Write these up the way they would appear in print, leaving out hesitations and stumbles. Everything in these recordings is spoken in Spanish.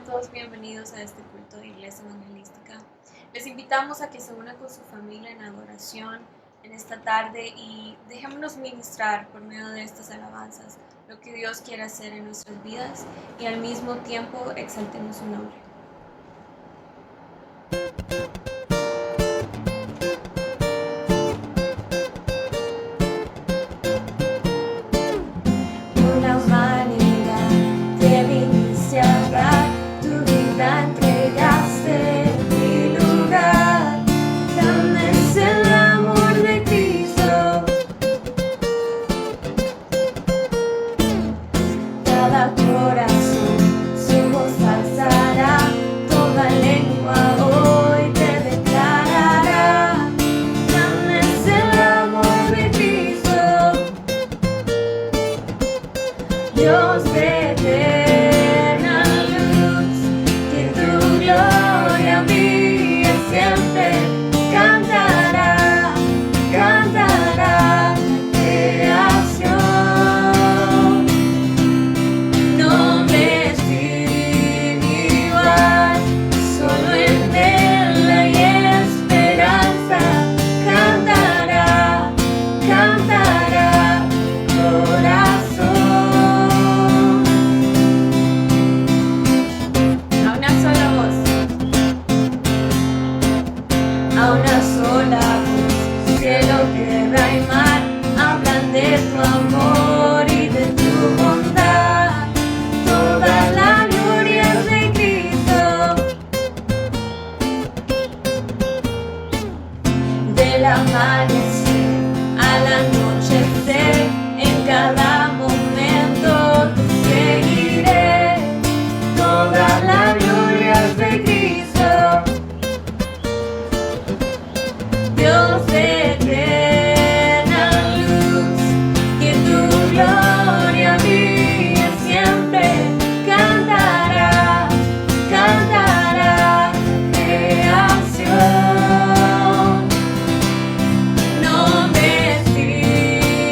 Sean todos bienvenidos a este culto de Iglesia Evangelística. Les invitamos a que se unan con su familia en adoración en esta tarde y dejémonos ministrar por medio de estas alabanzas lo que Dios quiere hacer en nuestras vidas y al mismo tiempo exaltemos su nombre. Una manera de iniciar tu vida entregaste en mi lugar. Dame el amor de Cristo. Cada corazón su voz alzará, toda lengua hoy te declarará. Dame el amor de Cristo. Dios de eterna luz, que tu gloria mía siempre cantará, cantará creación. Nombre sin igual, solo en él hay esperanza. Cantará, cantará corazón. A una sola voz, a una sola voz, cielo, tierra y mar hablan de tu amor y de tu bondad. Toda la gloria es de Cristo. Del amanecer al anochecer, en cada momento te seguiré. Toda la gloria es de Cristo. Dios de eterna luz, que tu gloria mía siempre cantará, cantará creación. Nombre sin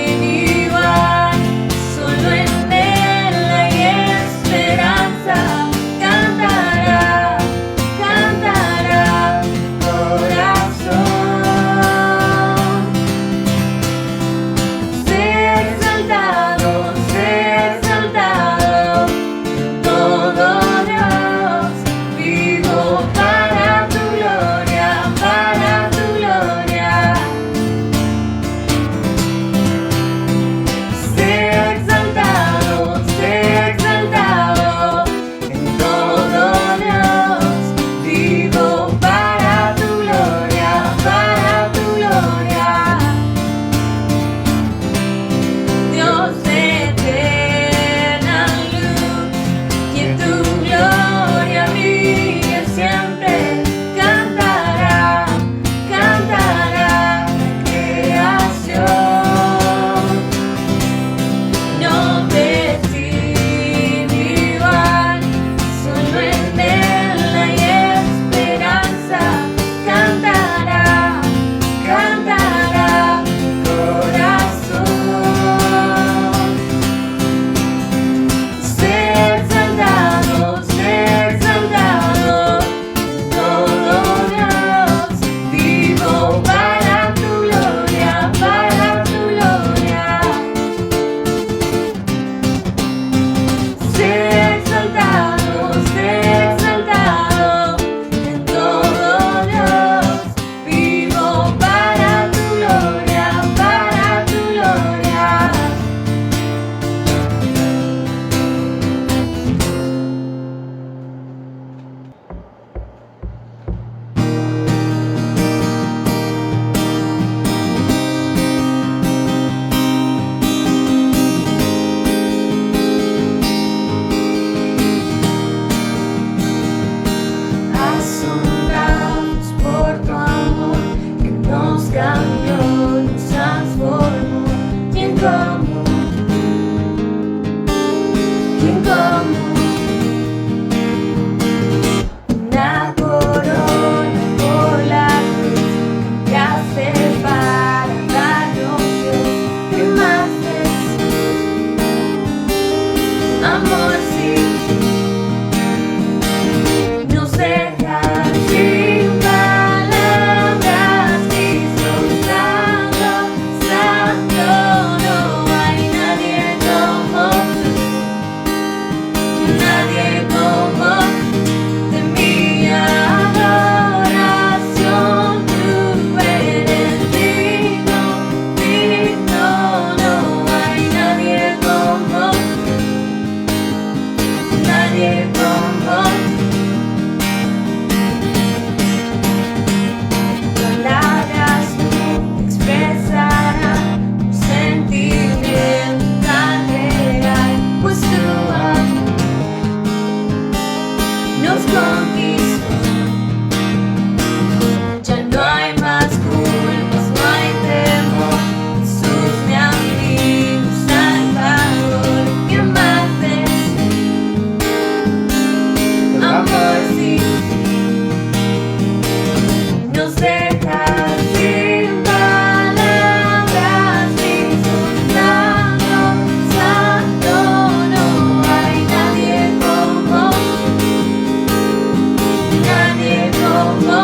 nadie como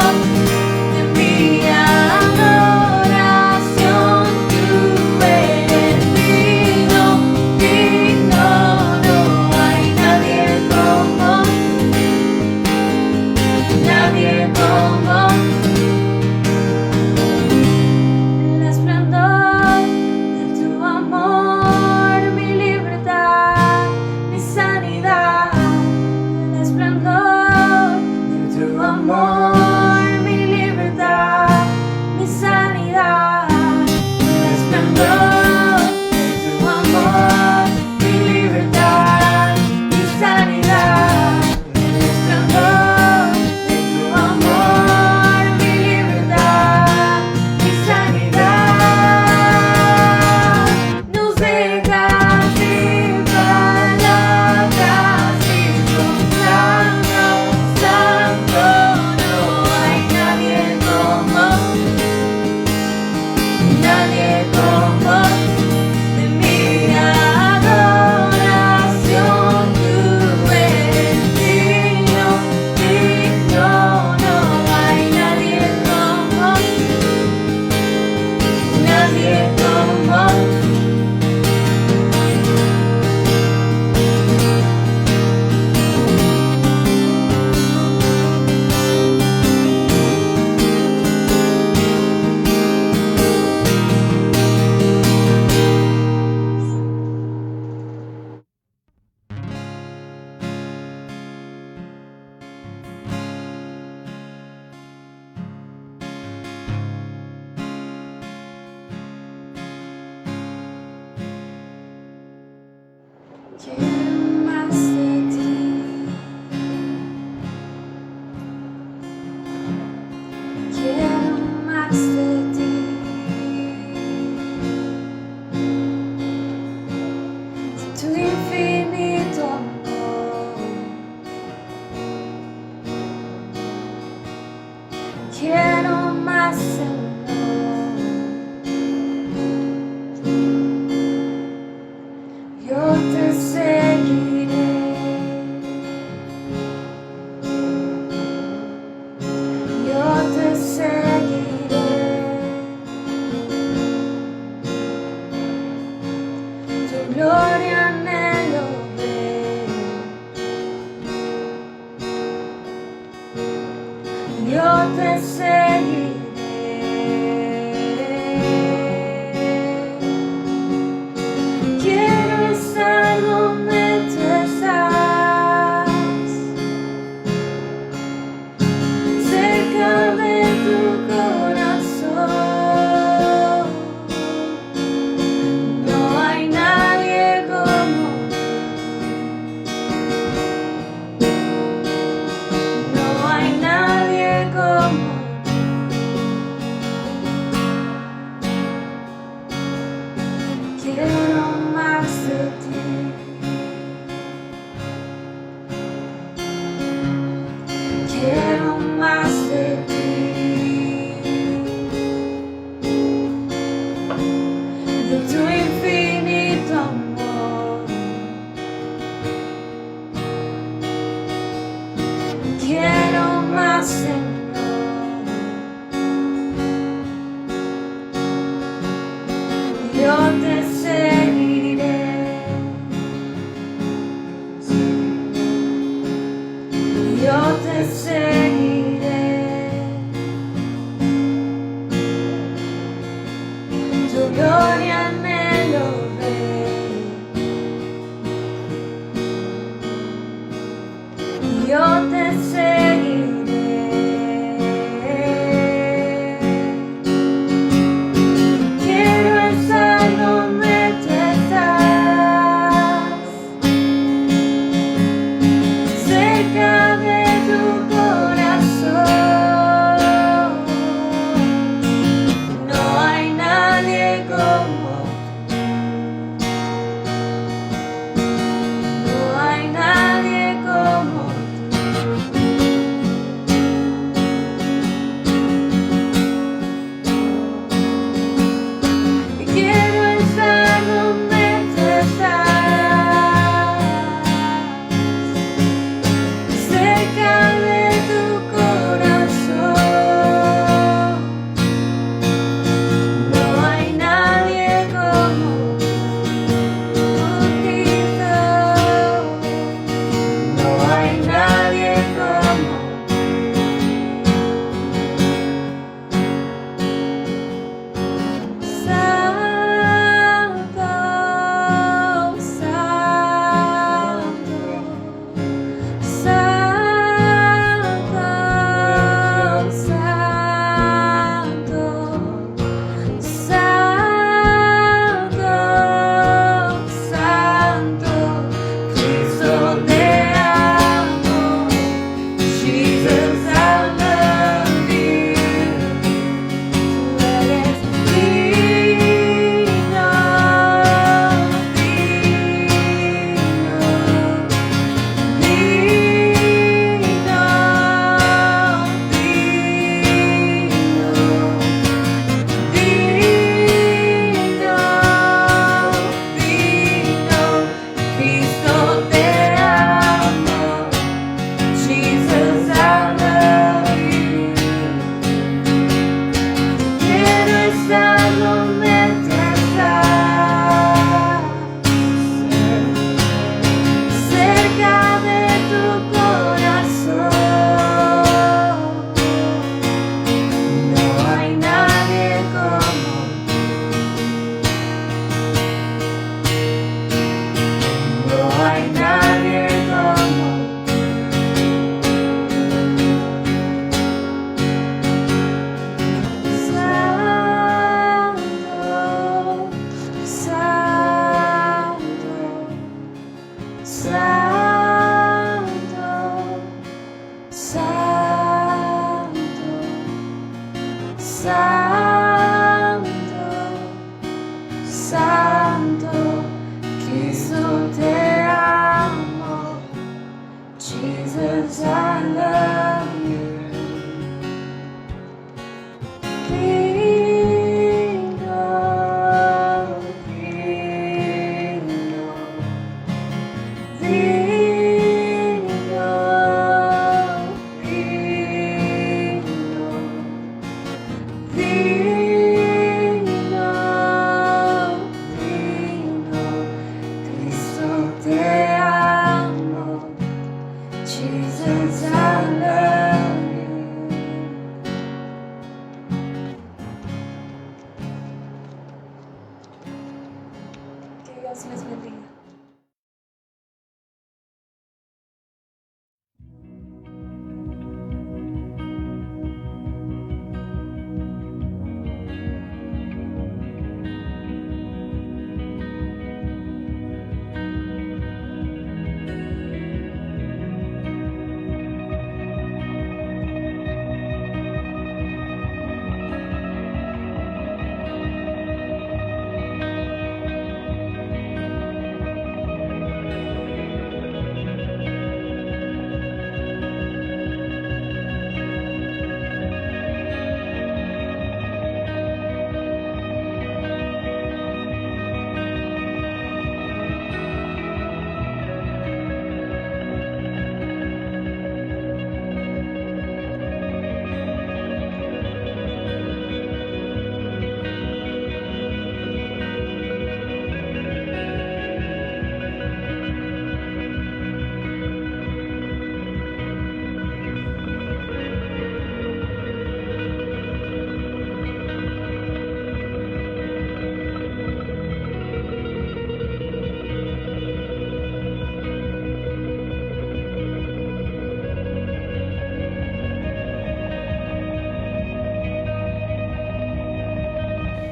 de mi adoración. Tú eres digno, digno, no hay nadie como, nadie como. El esplendor de tu amor, mi libertad, mi sanidad. El esplendor de tu amor, mi libertad, mi sanidad. El esplendor de tu amor, mi libertad, mi sanidad. El esplendor de tu amor, mi libertad, mi sanidad. Nos dejas sin palabras, dijo santo, santo, no hay nadie como, nadie como de mi adoración. Tú eres digno, digno, no hay nadie como, nadie como. Quiero más de ti. Quiero más de ti. De tu infinito amor. Quiero más, Señor. Yo te seguiré. Yo te seguiré. Tu gloria anhelo ver. Yo te seguiré. Quiero estar donde tú estás, cerca de tu corazón. No hay nadie como, no hay nadie como.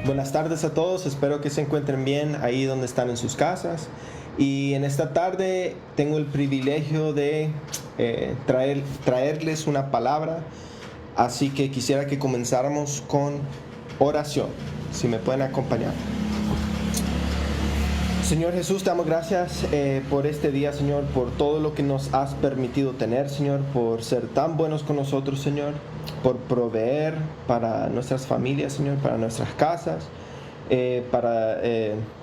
Buenas tardes a todos, espero que se encuentren bien ahí donde están en sus casas. Y en esta tarde tengo el privilegio de traerles una palabra, así que quisiera que comenzáramos con oración, si me pueden acompañar. Señor Jesús, te damos gracias por este día, Señor, por todo lo que nos has permitido tener, Señor, por ser tan buenos con nosotros, Señor, por proveer para nuestras familias, Señor, para nuestras casas,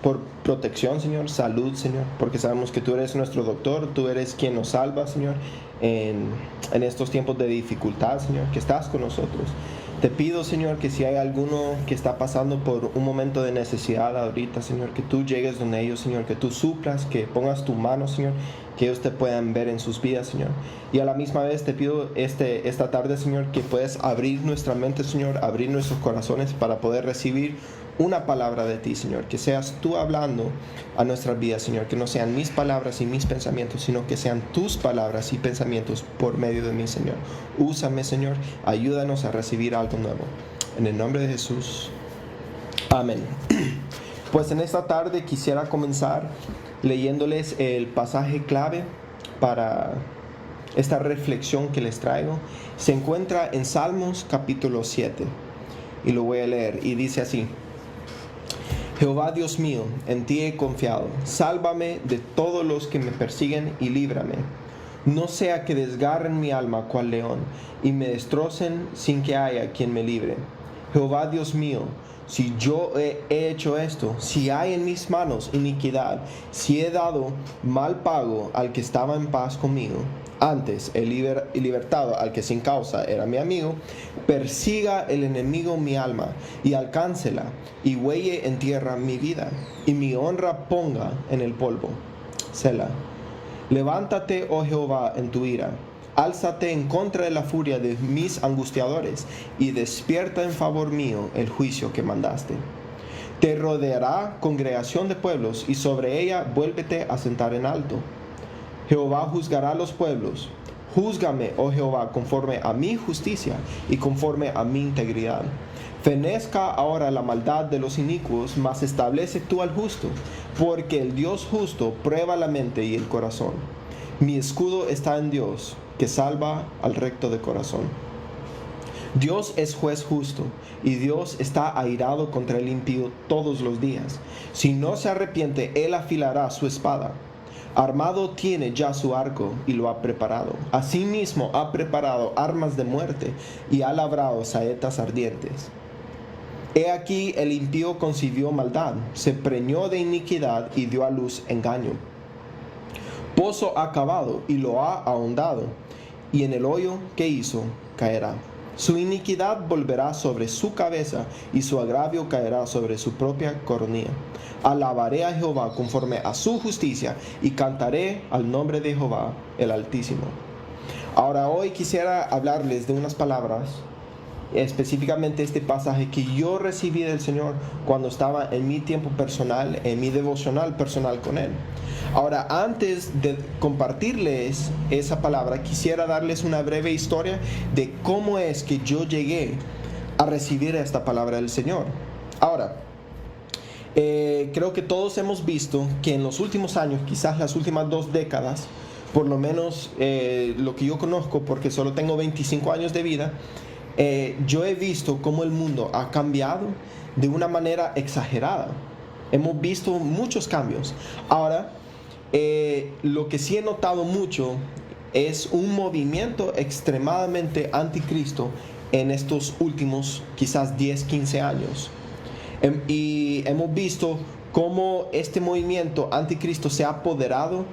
por protección, Señor, salud, Señor, porque sabemos que tú eres nuestro doctor, tú eres quien nos salva, Señor, en estos tiempos de dificultad, Señor, que estás con nosotros. Te pido, Señor, que si hay alguno que está pasando por un momento de necesidad ahorita, Señor, que tú llegues donde ellos, Señor, que tú suplas, que pongas tu mano, Señor, que ellos te puedan ver en sus vidas, Señor. Y a la misma vez te pido esta tarde, Señor, que puedas abrir nuestra mente, Señor, abrir nuestros corazones para poder recibir una palabra de ti, Señor, que seas tú hablando a nuestras vidas, Señor, que no sean mis palabras y mis pensamientos, sino que sean tus palabras y pensamientos por medio de mí, Señor. Úsame, Señor, ayúdanos a recibir algo nuevo. En el nombre de Jesús. Amén. Pues en esta tarde quisiera comenzar leyéndoles el pasaje clave para esta reflexión que les traigo. Se encuentra en Salmos capítulo 7 y lo voy a leer y dice así: Jehová Dios mío, en ti he confiado, sálvame de todos los que me persiguen y líbrame. No sea que desgarren mi alma cual león y me destrocen sin que haya quien me libre. Jehová Dios mío, si yo he hecho esto, si hay en mis manos iniquidad, si he dado mal pago al que estaba en paz conmigo, antes he libertado al que sin causa era mi amigo, persiga el enemigo mi alma y alcáncela, y huelle en tierra mi vida, y mi honra ponga en el polvo. Selah. Levántate, oh Jehová, en tu ira. Álzate en contra de la furia de mis angustiadores, y despierta en favor mío el juicio que mandaste. Te rodeará congregación de pueblos, y sobre ella vuélvete a sentar en alto. Jehová juzgará a los pueblos. Júzgame, oh Jehová, conforme a mi justicia y conforme a mi integridad. Fenezca ahora la maldad de los inicuos, mas establece tú al justo, porque el Dios justo prueba la mente y el corazón. Mi escudo está en Dios, que salva al recto de corazón. Dios es juez justo, y Dios está airado contra el impío todos los días. Si no se arrepiente, él afilará su espada. Armado tiene ya su arco y lo ha preparado. Asimismo ha preparado armas de muerte y ha labrado saetas ardientes. He aquí el impío concibió maldad, se preñó de iniquidad y dio a luz engaño. Pozo ha cavado y lo ha ahondado, y en el hoyo que hizo caerá. Su iniquidad volverá sobre su cabeza, y su agravio caerá sobre su propia coronilla. Alabaré a Jehová conforme a su justicia, y cantaré al nombre de Jehová el Altísimo. Ahora hoy quisiera hablarles de unas palabras, específicamente este pasaje que yo recibí del Señor cuando estaba en mi tiempo personal, en mi devocional personal con Él. Ahora, antes de compartirles esa palabra, quisiera darles una breve historia de cómo es que yo llegué a recibir esta palabra del Señor. Ahora, creo que todos hemos visto que en los últimos años, quizás las últimas 2 décadas, por lo menos lo que yo conozco, porque solo tengo 25 años de vida, yo he visto cómo el mundo ha cambiado de una manera exagerada. Hemos visto muchos cambios. Ahora, lo que sí he notado mucho es un movimiento extremadamente anticristo en estos últimos quizás 10, 15 años. Y hemos visto cómo este movimiento anticristo se ha apoderado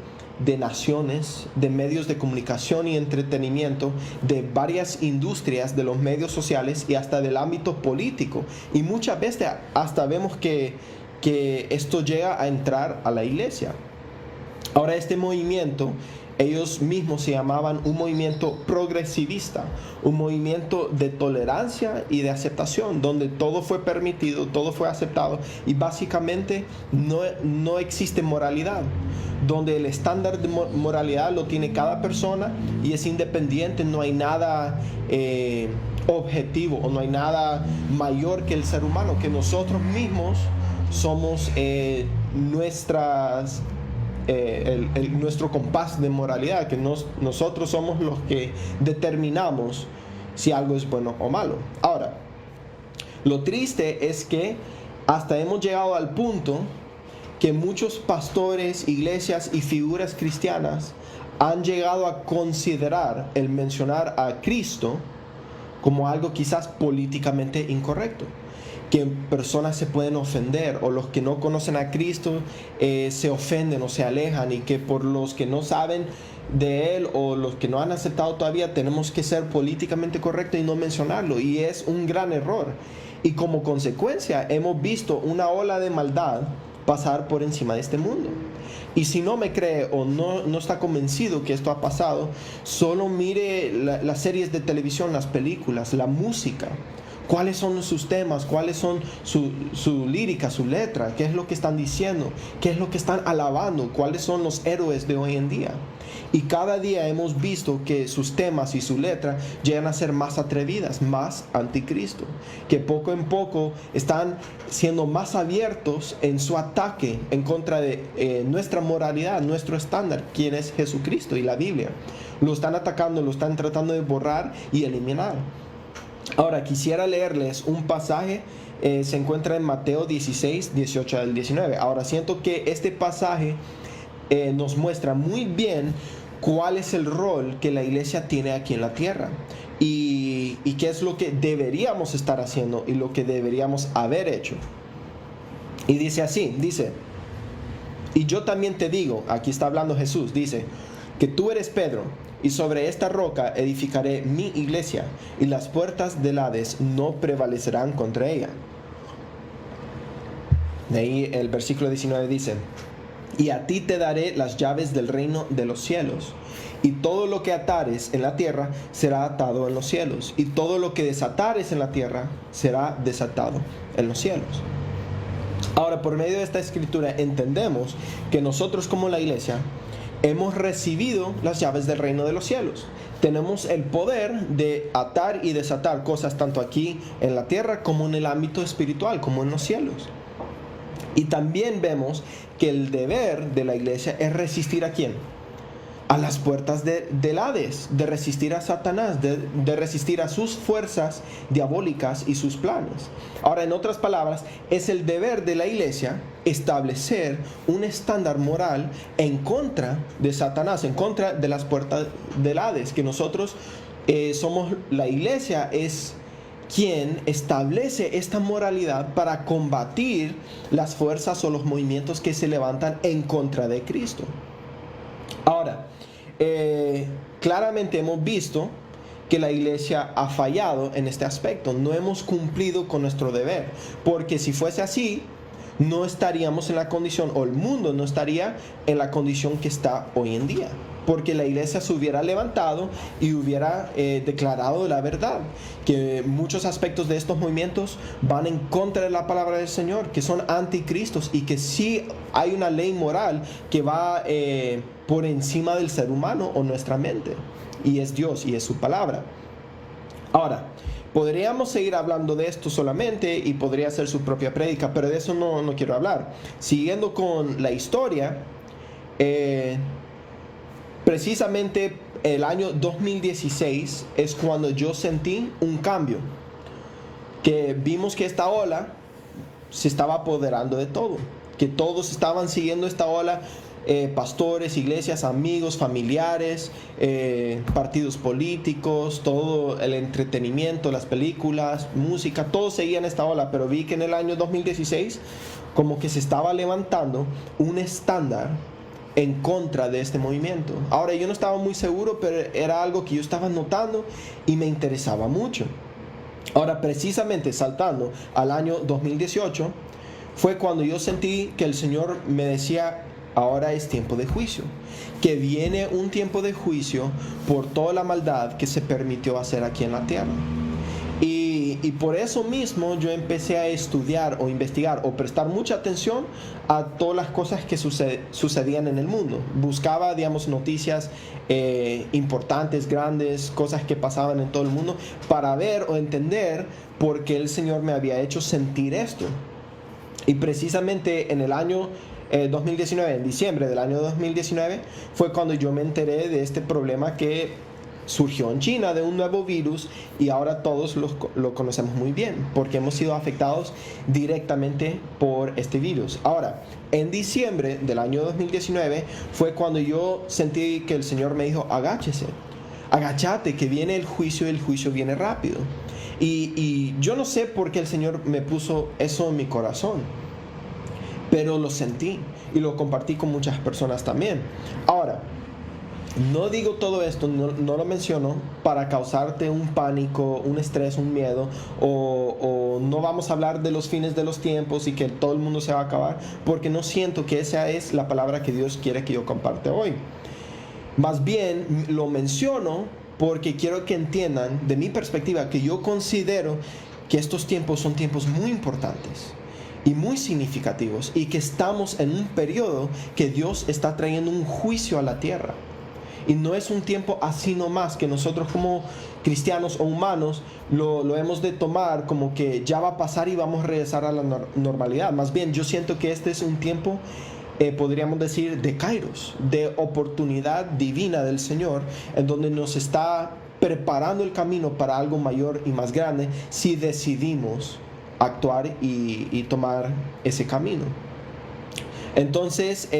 de naciones, de medios de comunicación y entretenimiento, de varias industrias, de los medios sociales y hasta del ámbito político. Y muchas veces hasta vemos que esto llega a entrar a la iglesia. Ahora, este movimiento ellos mismos se llamaban un movimiento progresivista, un movimiento de tolerancia y de aceptación, donde todo fue permitido, todo fue aceptado y básicamente no existe moralidad, donde el estándar de moralidad lo tiene cada persona y es independiente, no hay nada objetivo o no hay nada mayor que el ser humano, que nosotros mismos somos nuestro compás de moralidad, que nosotros somos los que determinamos si algo es bueno o malo. Ahora, lo triste es que hasta hemos llegado al punto que muchos pastores, iglesias y figuras cristianas han llegado a considerar el mencionar a Cristo como algo quizás políticamente incorrecto, que personas se pueden ofender, o los que no conocen a Cristo se ofenden o se alejan, y que por los que no saben de Él o los que no han aceptado todavía tenemos que ser políticamente correctos y no mencionarlo, y es un gran error. Y como consecuencia hemos visto una ola de maldad pasar por encima de este mundo. Y si no me cree o no está convencido que esto ha pasado, solo mire las series de televisión, las películas, la música. ¿Cuáles son sus temas? ¿Cuáles son su lírica, su letra? ¿Qué es lo que están diciendo? ¿Qué es lo que están alabando? ¿Cuáles son los héroes de hoy en día? Y cada día hemos visto que sus temas y su letra llegan a ser más atrevidas, más anticristo, que poco en poco están siendo más abiertos en su ataque en contra de nuestra moralidad, nuestro estándar, quien es Jesucristo y la Biblia. Lo están atacando, lo están tratando de borrar y eliminar. Ahora quisiera leerles un pasaje, se encuentra en Mateo 16, 18 al 19. Ahora siento que este pasaje nos muestra muy bien cuál es el rol que la iglesia tiene aquí en la tierra y qué es lo que deberíamos estar haciendo y lo que deberíamos haber hecho. Y dice así, dice: y yo también te digo, aquí está hablando Jesús, dice, que tú eres Pedro, y sobre esta roca edificaré mi iglesia, y las puertas del Hades no prevalecerán contra ella. De ahí el versículo 19 dice: y a ti te daré las llaves del reino de los cielos, y todo lo que atares en la tierra será atado en los cielos, y todo lo que desatares en la tierra será desatado en los cielos. Ahora, por medio de esta escritura entendemos que nosotros como la iglesia hemos recibido las llaves del reino de los cielos. Tenemos el poder de atar y desatar cosas tanto aquí en la tierra como en el ámbito espiritual, como en los cielos. Y también vemos que el deber de la iglesia es resistir ¿a quién? A las puertas del Hades, de resistir a Satanás, de resistir a sus fuerzas diabólicas y sus planes. Ahora, en otras palabras, es el deber de la iglesia establecer un estándar moral en contra de Satanás, en contra de las puertas del Hades, que nosotros somos, la iglesia es quien establece esta moralidad para combatir las fuerzas o los movimientos que se levantan en contra de Cristo. Ahora, claramente hemos visto que la iglesia ha fallado en este aspecto. No hemos cumplido con nuestro deber, porque si fuese así, no estaríamos en la condición, o el mundo no estaría en la condición que está hoy en día, porque la iglesia se hubiera levantado y hubiera declarado la verdad, que muchos aspectos de estos movimientos van en contra de la palabra del Señor, que son anticristos, y que sí hay una ley moral que va por encima del ser humano o nuestra mente, y es Dios y es su palabra. Ahora, podríamos seguir hablando de esto solamente y podría ser su propia prédica, pero de eso no quiero hablar. Siguiendo con la historia, precisamente el año 2016 es cuando yo sentí un cambio, que vimos que esta ola se estaba apoderando de todo, que todos estaban siguiendo esta ola, pastores, iglesias, amigos, familiares, partidos políticos, todo el entretenimiento, las películas, música, todos seguían esta ola, pero vi que en el año 2016 como que se estaba levantando un estándar en contra de este movimiento. Ahora, yo no estaba muy seguro, pero era algo que yo estaba notando y me interesaba mucho. Ahora, precisamente saltando al año 2018, fue cuando yo sentí que el Señor me decía ahora es tiempo de juicio, que viene un tiempo de juicio por toda la maldad que se permitió hacer aquí en la tierra. Y por eso mismo yo empecé a estudiar o investigar o prestar mucha atención a todas las cosas que sucedían en el mundo. Buscaba, digamos, noticias importantes, grandes, cosas que pasaban en todo el mundo, para ver o entender por qué el Señor me había hecho sentir esto. Y precisamente en el año 2019, en diciembre del año 2019, fue cuando yo me enteré de este problema que surgió en China, de un nuevo virus, y ahora todos lo conocemos muy bien porque hemos sido afectados directamente por este virus. Ahora, en diciembre del año 2019 fue cuando yo sentí que el Señor me dijo: agáchate, que viene el juicio y el juicio viene rápido. Y yo no sé por qué el Señor me puso eso en mi corazón, pero lo sentí y lo compartí con muchas personas también. Ahora, no digo todo esto, no lo menciono para causarte un pánico, un estrés, un miedo, o no vamos a hablar de los fines de los tiempos y que todo el mundo se va a acabar, porque no siento que esa es la palabra que Dios quiere que yo comparte hoy. Más bien lo menciono porque quiero que entiendan, de mi perspectiva, que yo considero que estos tiempos son tiempos muy importantes y muy significativos, y que estamos en un periodo que Dios está trayendo un juicio a la tierra. Y no es un tiempo así nomás que nosotros como cristianos o humanos lo hemos de tomar como que ya va a pasar y vamos a regresar a la normalidad. Más bien, yo siento que este es un tiempo, podríamos decir, de kairos, de oportunidad divina del Señor, en donde nos está preparando el camino para algo mayor y más grande si decidimos actuar y tomar ese camino. Entonces,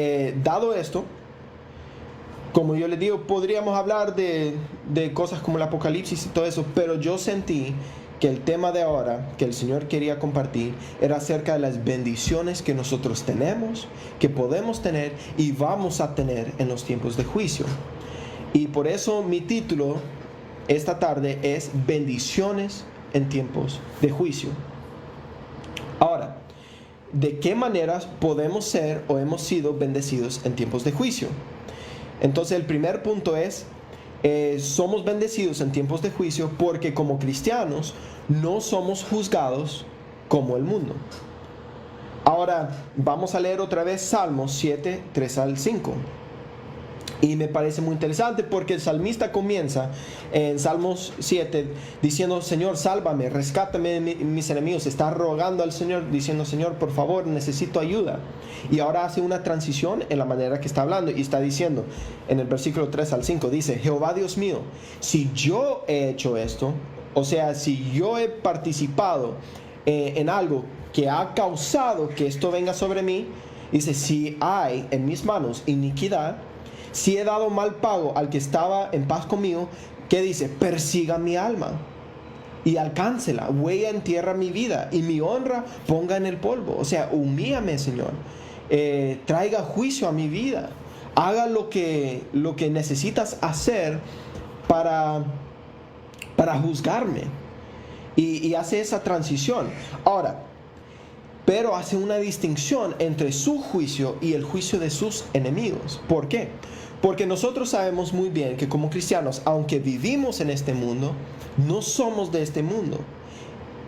dado esto, como yo les digo, podríamos hablar de cosas como el Apocalipsis y todo eso, pero yo sentí que el tema de ahora que el Señor quería compartir era acerca de las bendiciones que nosotros tenemos, que podemos tener y vamos a tener en los tiempos de juicio. Y por eso mi título esta tarde es Bendiciones en tiempos de juicio. Ahora, ¿de qué maneras podemos ser o hemos sido bendecidos en tiempos de juicio? Entonces el primer punto es, somos bendecidos en tiempos de juicio porque como cristianos no somos juzgados como el mundo. Ahora vamos a leer otra vez Salmos 7, 3 al 5. Y me parece muy interesante porque el salmista comienza en Salmos 7 diciendo: Señor, sálvame, rescátame de mis enemigos. Está rogando al Señor diciendo: Señor, por favor, necesito ayuda. Y ahora hace una transición en la manera que está hablando y está diciendo en el versículo 3 al 5, dice: Jehová Dios mío, si yo he hecho esto, o sea, si yo he participado en algo que ha causado que esto venga sobre mí, dice: si hay en mis manos iniquidad, si he dado mal pago al que estaba en paz conmigo, ¿qué dice? Persiga mi alma y alcáncela, huella en tierra mi vida y mi honra ponga en el polvo. O sea, humíllame, Señor, traiga juicio a mi vida, haga lo que necesitas hacer para juzgarme, y hace esa transición. Ahora, pero hace una distinción entre su juicio y el juicio de sus enemigos. ¿Por qué? Porque nosotros sabemos muy bien que como cristianos, aunque vivimos en este mundo, no somos de este mundo.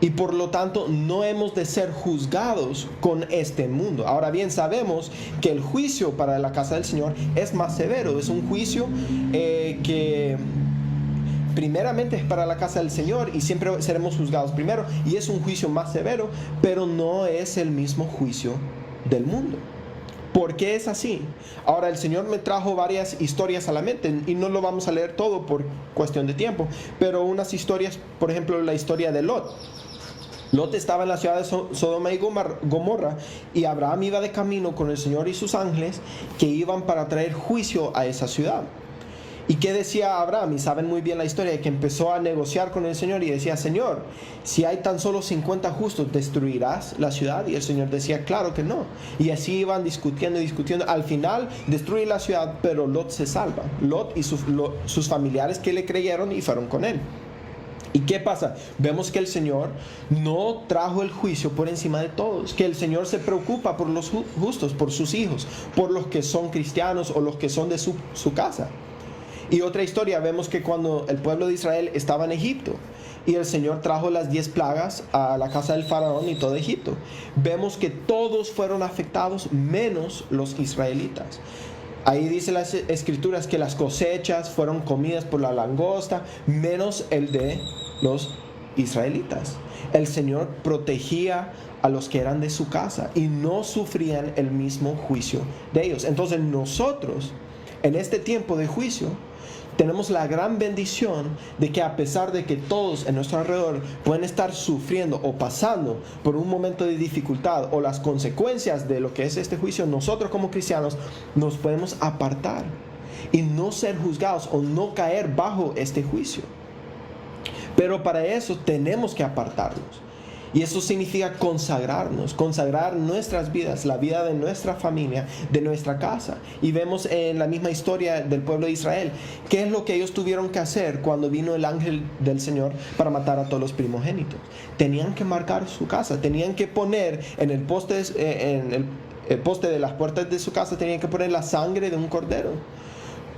Y por lo tanto no hemos de ser juzgados con este mundo. Ahora bien, sabemos que el juicio para la casa del Señor es más severo. Es un juicio que primeramente es para la casa del Señor y siempre seremos juzgados primero, y es un juicio más severo, pero no es el mismo juicio del mundo. ¿Por qué es así? Ahora, el Señor me trajo varias historias a la mente y no lo vamos a leer todo por cuestión de tiempo, pero unas historias, por ejemplo, la historia de Lot. Lot estaba en la ciudad de Sodoma y Gomorra, y Abraham iba de camino con el Señor y sus ángeles que iban para traer juicio a esa ciudad. ¿Y qué decía Abraham? Y saben muy bien la historia, que empezó a negociar con el Señor y decía: Señor, si hay tan solo 50 justos, ¿destruirás la ciudad? Y el Señor decía: claro que no. Y así iban discutiendo. Al final destruye la ciudad, pero Lot se salva. Lot y sus familiares que le creyeron y fueron con él. ¿Y qué pasa? Vemos que el Señor no trajo el juicio por encima de todos, que el Señor se preocupa por los justos, por sus hijos, por los que son cristianos o los que son de su casa. Y otra historia, vemos que cuando el pueblo de Israel estaba en Egipto y el Señor trajo las 10 plagas a la casa del faraón y todo Egipto, vemos que todos fueron afectados menos los israelitas. Ahí dice las escrituras que las cosechas fueron comidas por la langosta, menos el de los israelitas. El Señor protegía a los que eran de su casa y no sufrían el mismo juicio de ellos. Entonces nosotros, en este tiempo de juicio, tenemos la gran bendición de que a pesar de que todos en nuestro alrededor pueden estar sufriendo o pasando por un momento de dificultad o las consecuencias de lo que es este juicio, nosotros como cristianos nos podemos apartar y no ser juzgados o no caer bajo este juicio. Pero para eso tenemos que apartarnos. Y eso significa consagrarnos, consagrar nuestras vidas, la vida de nuestra familia, de nuestra casa. Y vemos en la misma historia del pueblo de Israel, qué es lo que ellos tuvieron que hacer cuando vino el ángel del Señor para matar a todos los primogénitos. Tenían que marcar su casa, tenían que poner en el poste, el poste de las puertas de su casa, tenían que poner la sangre de un cordero.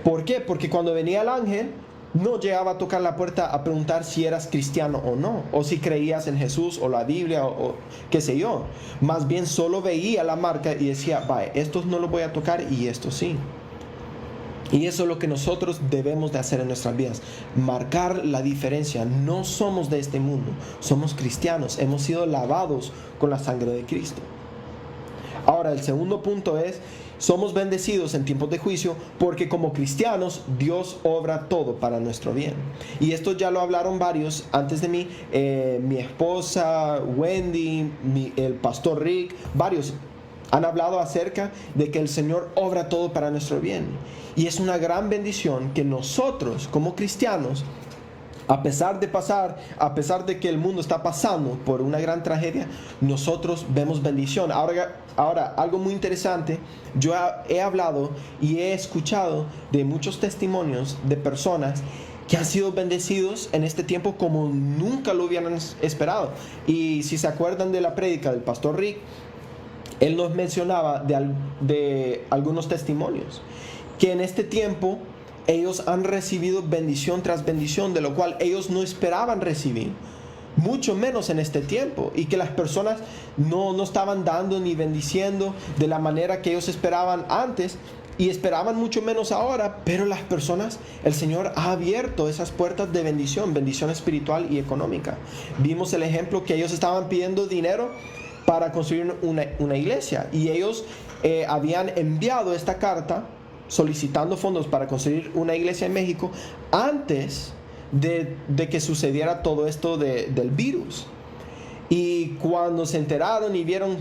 ¿Por qué? Porque cuando venía el ángel, no llegaba a tocar la puerta a preguntar si eras cristiano o no, o si creías en Jesús o la Biblia o qué sé yo. Más bien solo veía la marca y decía, vaya, estos no los voy a tocar y estos sí. Y eso es lo que nosotros debemos de hacer en nuestras vidas, marcar la diferencia. No somos de este mundo, somos cristianos, hemos sido lavados con la sangre de Cristo. Ahora, el segundo punto es, somos bendecidos en tiempos de juicio porque como cristianos Dios obra todo para nuestro bien. Y esto ya lo hablaron varios antes de mí, mi esposa, Wendy, el pastor Rick, varios han hablado acerca de que el Señor obra todo para nuestro bien. Y es una gran bendición que nosotros como cristianos, a pesar de que el mundo está pasando por una gran tragedia, nosotros vemos bendición. Ahora, algo muy interesante, yo he hablado y he escuchado de muchos testimonios de personas que han sido bendecidos en este tiempo como nunca lo hubieran esperado. Y si se acuerdan de la prédica del pastor Rick, él nos mencionaba de algunos testimonios que en este tiempo ellos han recibido bendición tras bendición, de lo cual ellos no esperaban recibir, mucho menos en este tiempo, y que las personas no estaban dando ni bendiciendo de la manera que ellos esperaban antes, y esperaban mucho menos ahora, pero las personas, el Señor ha abierto esas puertas de bendición espiritual y económica. Vimos el ejemplo que ellos estaban pidiendo dinero para construir una iglesia, y ellos habían enviado esta carta solicitando fondos para construir una iglesia en México antes de que sucediera todo esto del virus. Y cuando se enteraron y vieron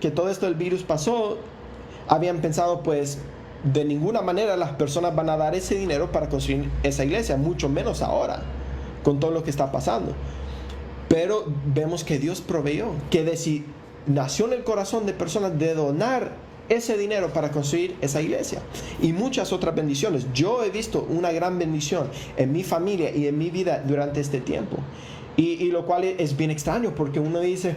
que todo esto del virus pasó, habían pensado, pues de ninguna manera las personas van a dar ese dinero para construir esa iglesia, mucho menos ahora con todo lo que está pasando. Pero vemos que Dios proveyó, que nació en el corazón de personas de donar ese dinero para construir esa iglesia y muchas otras bendiciones. Yo he visto una gran bendición en mi familia y en mi vida durante este tiempo, y lo cual es bien extraño, porque uno dice,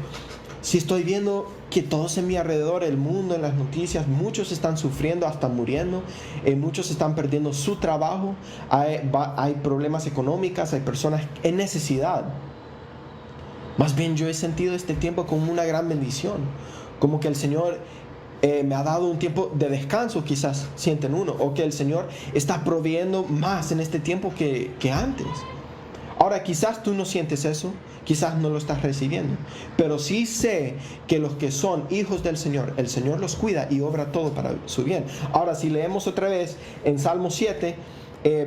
si estoy viendo que todos en mi alrededor, el mundo, en las noticias, muchos están sufriendo, hasta muriendo, muchos están perdiendo su trabajo, hay problemas económicos, hay personas en necesidad. Más bien yo he sentido este tiempo como una gran bendición, como que el Señor me ha dado un tiempo de descanso, quizás sienten uno, o que el Señor está proveyendo más en este tiempo que antes. Ahora, quizás tú no sientes eso, quizás no lo estás recibiendo, pero sí sé que los que son hijos del Señor, el Señor los cuida y obra todo para su bien. Ahora, si leemos otra vez en Salmo 7,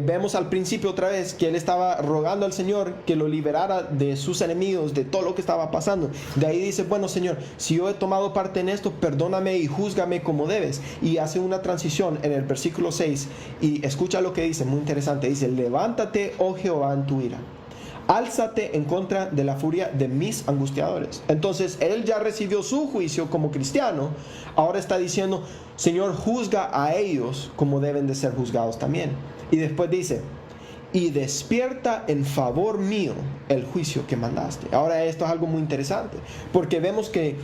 vemos al principio otra vez que él estaba rogando al Señor que lo liberara de sus enemigos, de todo lo que estaba pasando. De ahí dice, bueno Señor, si yo he tomado parte en esto, perdóname y júzgame como debes. Y hace una transición en el versículo 6 y escucha lo que dice, muy interesante. Dice, levántate, oh Jehová, en tu ira, álzate en contra de la furia de mis angustiadores. Entonces él ya recibió su juicio como cristiano. Ahora está diciendo, Señor, juzga a ellos como deben de ser juzgados también. Y después dice, y despierta en favor mío el juicio que mandaste. Ahora esto es algo muy interesante, porque vemos que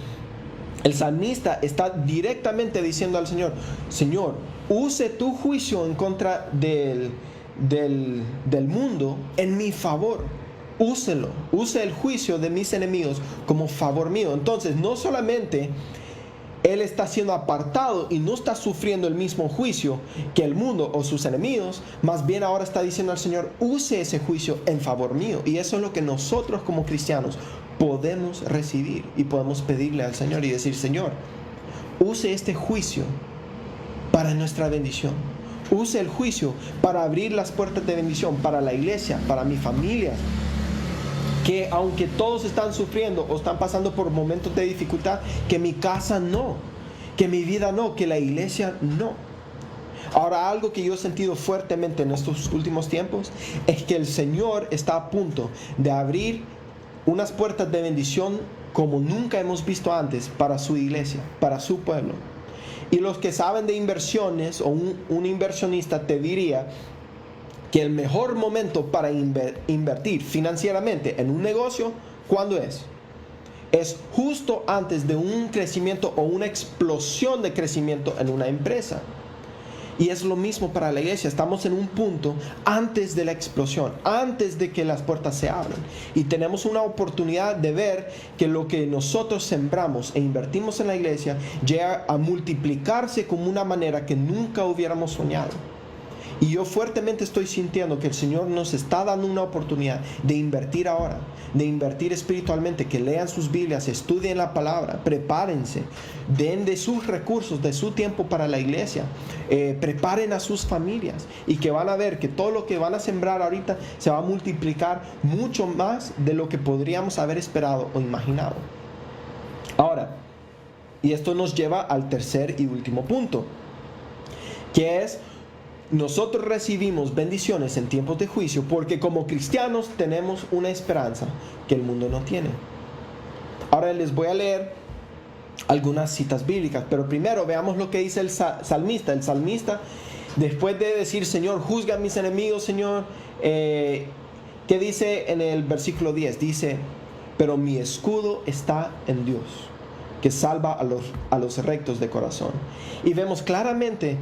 el salmista está directamente diciendo al Señor: Señor, use tu juicio en contra del mundo en mi favor. Úselo, use el juicio de mis enemigos como favor mío. Entonces, no solamente él está siendo apartado y no está sufriendo el mismo juicio que el mundo o sus enemigos, más bien ahora está diciendo al Señor: use ese juicio en favor mío. Y eso es lo que nosotros como cristianos podemos recibir y podemos pedirle al Señor y decir: Señor, use este juicio para nuestra bendición. Use el juicio para abrir las puertas de bendición para la iglesia, para mi familia, que aunque todos están sufriendo o están pasando por momentos de dificultad, que mi casa no, que mi vida no, que la iglesia no. Ahora, algo que yo he sentido fuertemente en estos últimos tiempos es que el Señor está a punto de abrir unas puertas de bendición como nunca hemos visto antes para su iglesia, para su pueblo. Y los que saben de inversiones, o un inversionista te diría que el mejor momento para invertir financieramente en un negocio, ¿cuándo es? Es justo antes de un crecimiento o una explosión de crecimiento en una empresa. Y es lo mismo para la iglesia. Estamos en un punto antes de la explosión, antes de que las puertas se abran. Y tenemos una oportunidad de ver que lo que nosotros sembramos e invertimos en la iglesia llega a multiplicarse como una manera que nunca hubiéramos soñado. Y yo fuertemente estoy sintiendo que el Señor nos está dando una oportunidad de invertir ahora, de invertir espiritualmente, que lean sus Biblias, estudien la palabra, prepárense, den de sus recursos, de su tiempo para la iglesia, preparen a sus familias, y que van a ver que todo lo que van a sembrar ahorita se va a multiplicar mucho más de lo que podríamos haber esperado o imaginado. Ahora, y esto nos lleva al tercer y último punto, que es: nosotros recibimos bendiciones en tiempos de juicio porque como cristianos tenemos una esperanza que el mundo no tiene. Ahora les voy a leer algunas citas bíblicas, pero primero veamos lo que dice el salmista. El salmista, después de decir: Señor, juzga a mis enemigos, Señor, ¿qué dice en el versículo 10? Dice: pero mi escudo está en Dios, que salva a los rectos de corazón. Y vemos claramente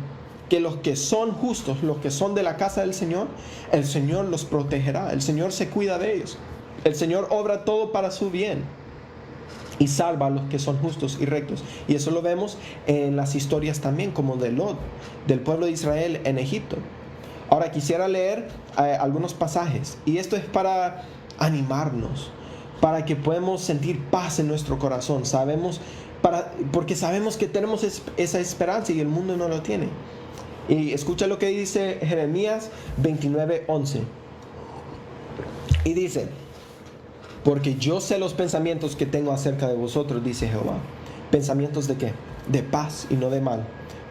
que los que son justos, los que son de la casa del Señor, el Señor los protegerá, el Señor se cuida de ellos, el Señor obra todo para su bien y salva a los que son justos y rectos. Y eso lo vemos en las historias también, como de Lot, del pueblo de Israel en Egipto. Ahora quisiera leer algunos pasajes, y esto es para animarnos, para que podamos sentir paz en nuestro corazón. Porque sabemos que tenemos esa esperanza y el mundo no lo tiene. Y escucha lo que dice Jeremías 29:11. Y dice: porque yo sé los pensamientos que tengo acerca de vosotros, dice Jehová. ¿Pensamientos de qué? De paz y no de mal,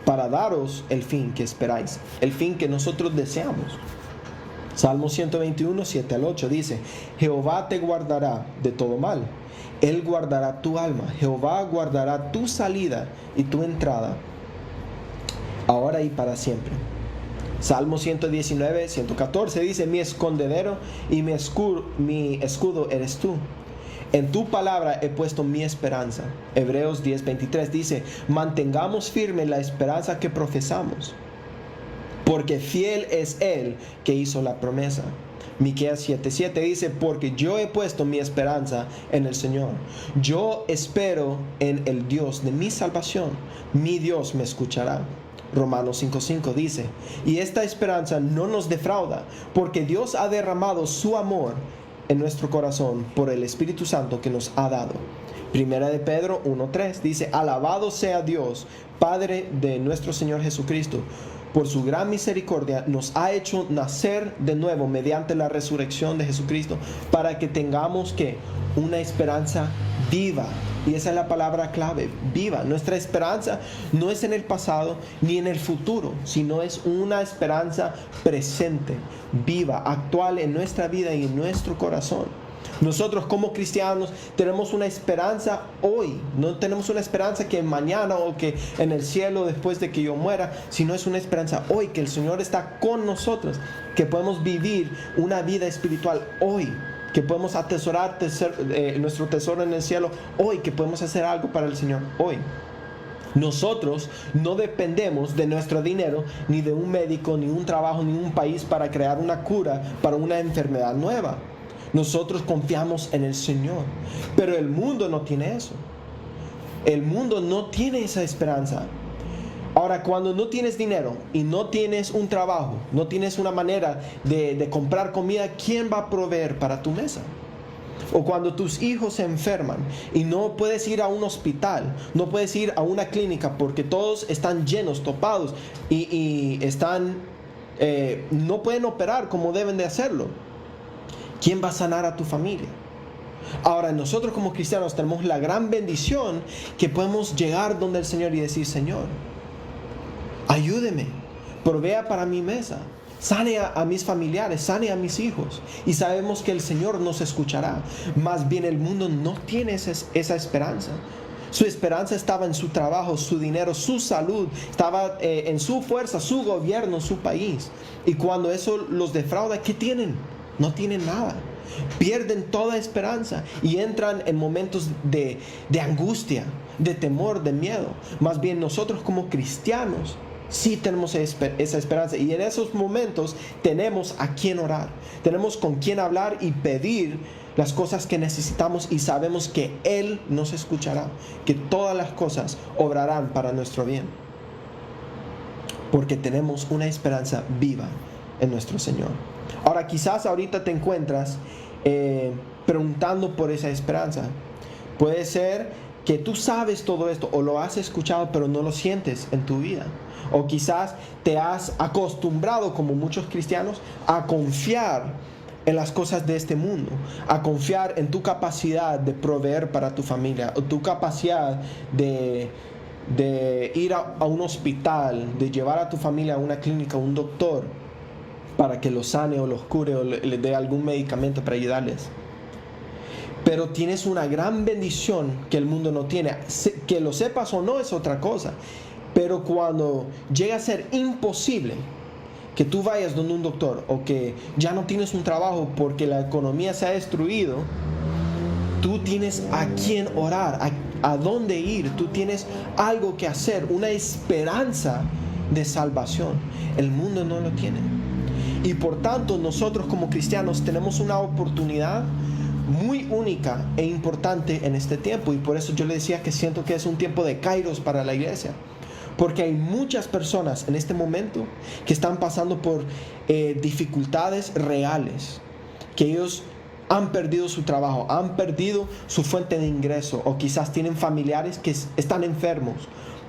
para daros el fin que esperáis, el fin que nosotros deseamos. Salmo 121, 7 al 8 dice: Jehová te guardará de todo mal, Él guardará tu alma, Jehová guardará tu salida y tu entrada, ahora y para siempre. Salmo 119, 114 dice: mi escondedero y mi escudo eres tú. En tu palabra he puesto mi esperanza. Hebreos 10, 23 dice: mantengamos firme la esperanza que profesamos, porque fiel es Él que hizo la promesa. Miqueas 7:7 dice: porque yo he puesto mi esperanza en el Señor. Yo espero en el Dios de mi salvación. Mi Dios me escuchará. Romanos 5:5 dice: y esta esperanza no nos defrauda, porque Dios ha derramado su amor en nuestro corazón por el Espíritu Santo que nos ha dado. Primera de Pedro 1:3 dice: alabado sea Dios, Padre de nuestro Señor Jesucristo, por su gran misericordia nos ha hecho nacer de nuevo mediante la resurrección de Jesucristo, para que tengamos una esperanza viva. Y esa es la palabra clave: viva. Nuestra esperanza no es en el pasado ni en el futuro, sino es una esperanza presente, viva, actual en nuestra vida y en nuestro corazón. Nosotros como cristianos tenemos una esperanza hoy. No tenemos una esperanza que mañana o que en el cielo después de que yo muera, sino es una esperanza hoy, que el Señor está con nosotros, que podemos vivir una vida espiritual hoy, que podemos atesorar nuestro tesoro en el cielo hoy, que podemos hacer algo para el Señor hoy. Nosotros no dependemos de nuestro dinero, ni de un médico, ni un trabajo, ni un país para crear una cura para una enfermedad nueva. Nosotros confiamos en el Señor, pero el mundo no tiene eso. El mundo no tiene esa esperanza. Ahora, cuando no tienes dinero y no tienes un trabajo, no tienes una manera de comprar comida, ¿quién va a proveer para tu mesa? O cuando tus hijos se enferman y no puedes ir a un hospital, no puedes ir a una clínica porque todos están llenos, topados y no pueden operar como deben de hacerlo. ¿Quién va a sanar a tu familia? Ahora, nosotros como cristianos tenemos la gran bendición que podemos llegar donde el Señor y decir: Señor, ayúdeme, provea para mi mesa, sane a mis familiares, sane a mis hijos. Y sabemos que el Señor nos escuchará. Más bien el mundo no tiene esa esperanza. Su esperanza estaba en su trabajo, su dinero, su salud, estaba en su fuerza, su gobierno, su país. Y cuando eso los defrauda, ¿qué tienen? No tienen nada. Pierden toda esperanza y entran en momentos de angustia, de temor, de miedo. Más bien nosotros como cristianos sí tenemos esa esperanza, y en esos momentos tenemos a quién orar, tenemos con quién hablar y pedir las cosas que necesitamos, y sabemos que Él nos escuchará, que todas las cosas obrarán para nuestro bien, porque tenemos una esperanza viva en nuestro Señor. Ahora, quizás ahorita te encuentras preguntando por esa esperanza. Puede ser que tú sabes todo esto o lo has escuchado, pero no lo sientes en tu vida. O quizás te has acostumbrado, como muchos cristianos, a confiar en las cosas de este mundo, a confiar en tu capacidad de proveer para tu familia, o tu capacidad de ir a un hospital, de llevar a tu familia a una clínica, a un doctor, para que los sane o los cure o les dé algún medicamento para ayudarles. Pero tienes una gran bendición que el mundo no tiene. Que lo sepas o no es otra cosa. Pero cuando llega a ser imposible que tú vayas donde un doctor, o que ya no tienes un trabajo porque la economía se ha destruido, tú tienes a quién orar, a dónde ir. Tú tienes algo que hacer, una esperanza de salvación. El mundo no lo tiene. Y por tanto, nosotros como cristianos tenemos una oportunidad muy única e importante en este tiempo. Y por eso yo le decía que siento que es un tiempo de kairos para la iglesia. Porque hay muchas personas en este momento que están pasando por dificultades reales. Que ellos han perdido su trabajo, han perdido su fuente de ingreso, o quizás tienen familiares que están enfermos,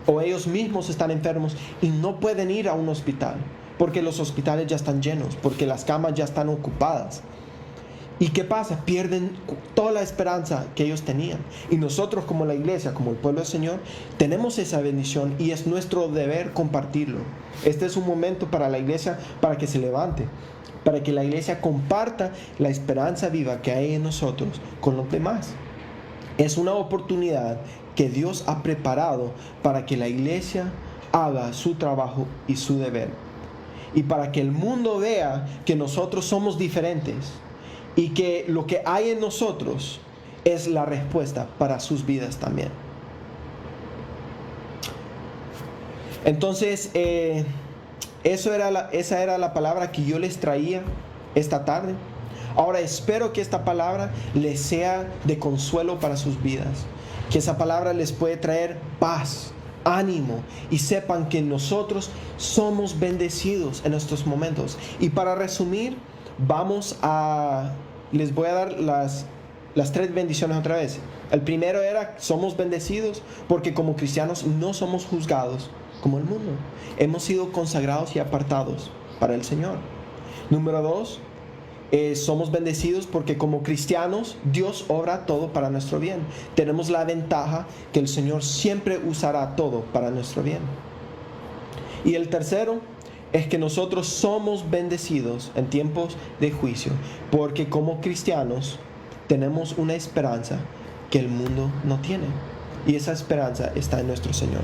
o ellos mismos están enfermos y no pueden ir a un hospital porque los hospitales ya están llenos, porque las camas ya están ocupadas. ¿Y qué pasa? Pierden toda la esperanza que ellos tenían. Y nosotros como la iglesia, como el pueblo del Señor, tenemos esa bendición y es nuestro deber compartirlo. Este es un momento para la iglesia para que se levante, para que la iglesia comparta la esperanza viva que hay en nosotros con los demás. Es una oportunidad que Dios ha preparado para que la iglesia haga su trabajo y su deber. Y para que el mundo vea que nosotros somos diferentes y que lo que hay en nosotros es la respuesta para sus vidas también. Entonces, esa era la palabra que yo les traía esta tarde. Ahora espero que esta palabra les sea de consuelo para sus vidas, que esa palabra les puede traer paz, ánimo, y sepan que nosotros somos bendecidos en estos momentos. Y para resumir, les voy a dar las 3 bendiciones otra vez. El primero era: somos bendecidos porque como cristianos no somos juzgados como el mundo. Hemos sido consagrados y apartados para el Señor. Número 2, somos bendecidos porque como cristianos Dios obra todo para nuestro bien. Tenemos la ventaja que el Señor siempre usará todo para nuestro bien. Y el tercero es que nosotros somos bendecidos en tiempos de juicio, porque como cristianos tenemos una esperanza que el mundo no tiene. Y esa esperanza está en nuestro Señor.